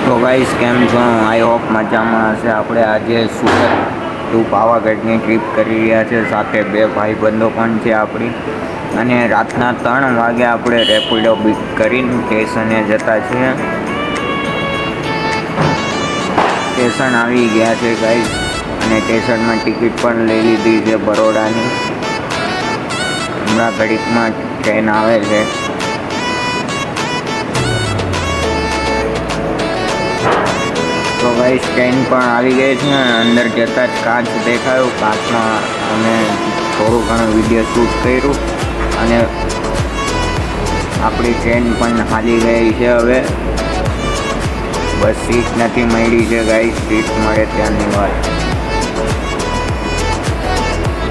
તો ગાઈસ કેમ છો? આઈ હોપ મજામાં હશે. આપણે આજે સુરત ટુ પાવાગઢની ટ્રીપ કરી રહ્યા છે. સાથે બે ભાઈબંધો પણ છે આપણી. અને રાતના 3 વાગે આપણે રેપિડો બુક કરીને સ્ટેશને જતા છીએ. સ્ટેશન આવી ગયા છે ગાઈસ, અને સ્ટેશનમાં ટિકિટ પણ લઈ લીધી છે બરોડાની. હમણાં ઘડીકમાં ટ્રેન આવે છે. તો ગાઈસ ટ્રેન પણ આવી ગઈ છે. અંદર જતાં જ કાચ દેખાયું. કાચમાં અમે થોડું ઘણું વિડીયો શૂટ કર્યું અને આપણી ટ્રેન પણ હાલી ગઈ છે. હવે બસ સીટ નથી મળી છે ગાઈસ, સીટ મળે ત્યાંની વાત.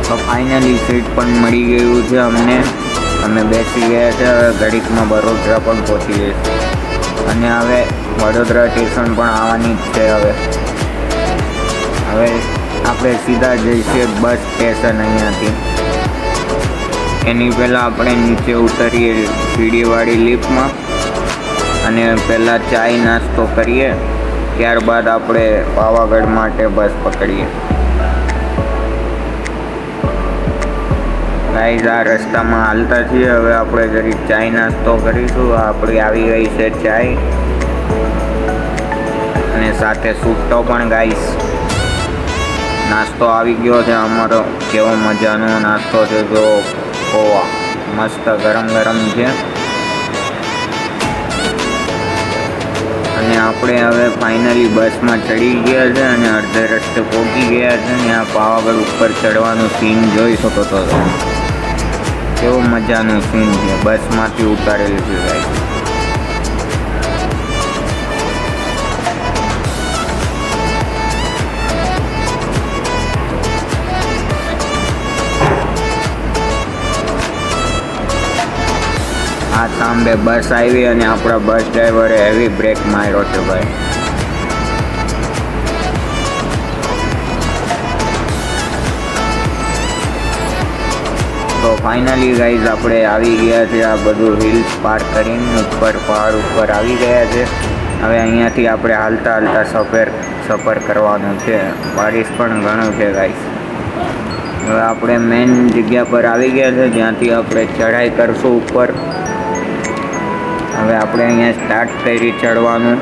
તો ફાઇનલી સીટ પણ મળી ગયું છે અમને. અમે બેસી ગયા છે. હવે ઘડીકમાં બરોડા પણ પહોંચી જઈશું. અને હવે વડોદરા સ્ટેશન પણ આવવાની જ છે. હવે આપણે સીધા જઈશું બસ સ્ટેશન અહીંયાથી. એની પહેલાં આપણે નીચે ઉતરીએ સીડીવાળી લિફ્ટમાં, અને પહેલાં ચાય નાસ્તો કરીએ, ત્યારબાદ આપણે પાવાગઢ માટે બસ પકડીએ. ગાઈઝ આ રસ્તામાં હાલતા છીએ. હવે આપણે જરીક ચાય નાસ્તો કરીશું. આપણી આવી ગઈ છે ચાય, અને સાથે સૂટો પણ. ગાઈસ નાસ્તો આવી ગયો છે અમારો. કેવો મજાનો નાસ્તો છે. જો પૌવા મસ્ત ગરમ ગરમ છે. અને આપણે હવે ફાઇનલી બસમાં ચડી ગયા છે અને અડધે રસ્તે પહોંચી ગયા છે. ત્યાં પાવાગઢ ઉપર ચડવાનું સીન જોઈ શકો છો. કેવો મજાનું સીન છે. બસમાંથી ઉતારેલું છે ગાઈસ. આ સામે બસ આવી અને આપણા બસ ડ્રાઈવરે હેવી બ્રેક માર્યો છે ભાઈ. તો ફાઇનલી ગાઈઝ આપણે આવી ગયા છે. આ બધું હિલ્સ પાર કરીને ઉપર પહાડ ઉપર આવી ગયા છે. હવે અહીંયાથી આપણે હાલતા હાલતા સફર કરવાનું છે. બારિશ પણ ઘણું છે ગાઈઝ. હવે આપણે મેઇન જગ્યા પર આવી ગયા છે, જ્યાંથી આપણે ચઢાઈ કરશું ઉપર. હવે આપણે અહીંયા સ્ટાર્ટ કરી ચડવાનું.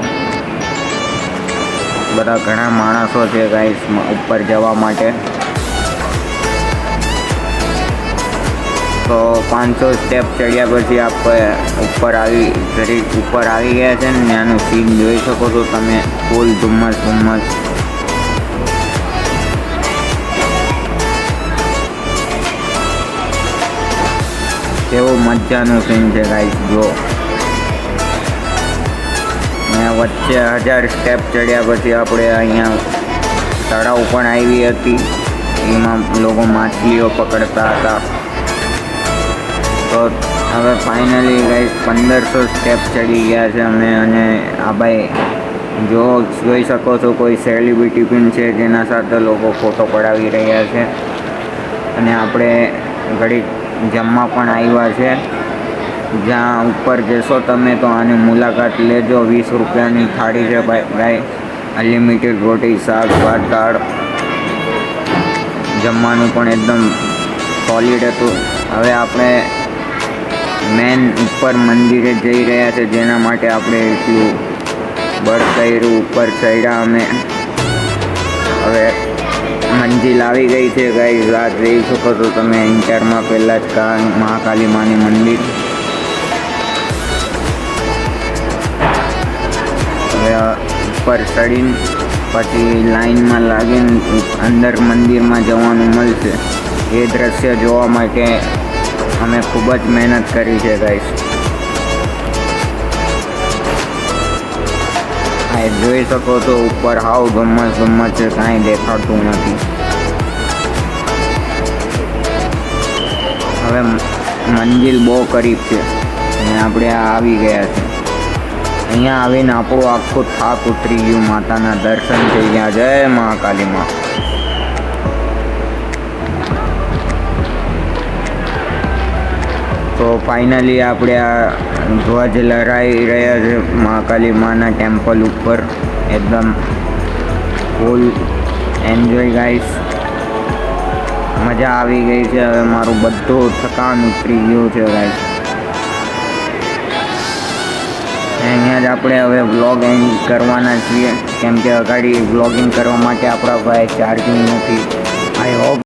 બધા ઘણા માણસો છે ગાઈસ ઉપર જવા માટે. તો 500 સ્ટેપ ચડ્યા પછી આપણે ઉપર આવી ગયા છે ને ત્યાંનું સીન જોઈ શકો છો તમે. ફૂલ ધુમ્મસ. કેવો મજાનું સીન છે ગાઈસ. જો વચ્ચે 1000 સ્ટેપ ચડ્યા પછી આપણે અહીંયા તળાવ પણ આવી હતી. એમાં લોકો માછલીઓ પકડતા હતા. તો હવે ફાઇનલી ગાઈસ 1500 સ્ટેપ ચડી ગયા છે અમે. અને આ ભાઈ જોઈ શકો છો કોઈ સેલિબ્રિટી પણ છે, જેના સાથે લોકો ફોટો પડાવી રહ્યા છે. અને આપણે ઘડીક જમવા પણ આવ્યા છે. જ્યાં ઉપર જશો તમે તો આની મુલાકાત લેજો. 20 રૂપિયાની થાળી છે ભાઈ. અનલિમિટેડ રોટી, શાક, ભાત, દાળ. જમવાનું પણ એકદમ સોલિડ હતું. હવે આપણે મેન ઉપર મંદિરે જઈ રહ્યા છે, જેના માટે આપણે એટલું બળ કર્યું. ઉપર ચડ્યા અમે. હવે મંજિલ આવી ગઈ છે ગાઈઝ. આ જોઈ શકો છો તમે. એન્ટરમાં પહેલાં જ મહાકાલી માની મંદિર. હવે ઉપર ચડીને પછી લાઈનમાં લાગીને અંદર મંદિરમાં જવાનું મળશે. એ દ્રશ્ય જોવા માટે અમે ખૂબ જ મહેનત કરી છે ગાઈસ. આ જોઈ શકો છો ઉપર હાવ ધુમ્મસ છે, કાંઈ દેખાતું નથી. હવે મંજિલ બહુ કરીબ છે અને આપણે આવી ગયા છે. અહીંયા આવીને આપણું આખું થાક ઉતરી ગયું. માતાના દર્શન થઈ ગયા. જય મહાકાલી માં. તો ફાઇનલી આપણે આ ધ્વજ લહેરાઈ રહ્યા છે મહાકાલી માના ટેમ્પલ ઉપર. એકદમ ફૂલ એન્જોય ગાઈસ. મજા આવી ગઈ છે. હવે મારું બધું થકાન ઉતરી ગયું છે ગાઈસ. અહીંયા જ આપણે હવે વ્લોગ એન્ડ કરવાના છીએ, કેમ કે અગાડી વ્લોગિંગ કરવા માટે આપણા પાસે ચાર્જિંગ નથી. I hope